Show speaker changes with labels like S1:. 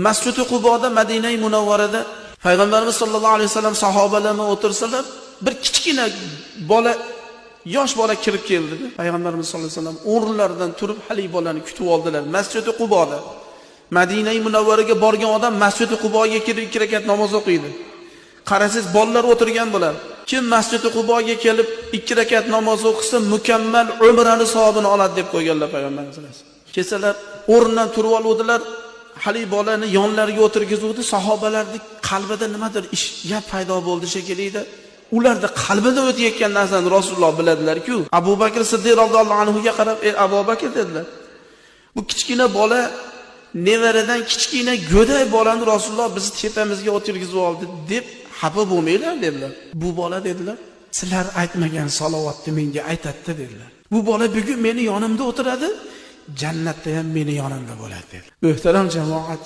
S1: Masjid-i Quboda, Madina-i Munawvarada Payg'ambarimiz sollallohu alayhi vasallam sahobalar bilan o'tirsalar, bir kichkina bola, yosh bola kirib keldi. Payg'ambarimiz sollallohu alayhi vasallam o'rinlaridan turib hali bolani kutib oldilar. Masjid-i Quboda. Madina-i Munawvaraga borgan odam Masjid-i Quboga kirib 2 rakat namoz o'qiydi. Qarasangiz bolalar o'tirgan bo'lar. Kim Masjid-i Quboga kelib 2 rakat namoz o'qisa, mukammal umrani savobini oladi deb qo'yganlar Payg'ambarimiz sollallohu alayhi vasallam. Kesalar o'rnidan turib oluvdilar. Hali bolani yonlariga o'tirgizuvdi. Sahobalarning qalbida nimadir gap paydo bo'ldi shekilli. Ularda qalbida o'tayotgan narsani Rasululloh biladilar-ku. Abu Bakr Siddiq roziyallohu anhu ga qarab, Abu Bakr dedilar. Bu kichkina bola nevaradan kichkina go'day bolani Rasululloh bizni tepamizga o'tirgizib oldi deb xafa bo'lmanglar dedilar. Bu bola dedilar, sizlar aytmagan salovatni menga aytadi dedilar. Bu bola bugun meni yonimda o'tiradi, jannatda ham meni yonimda bo'ladi dedi. Muhtaram jamoat,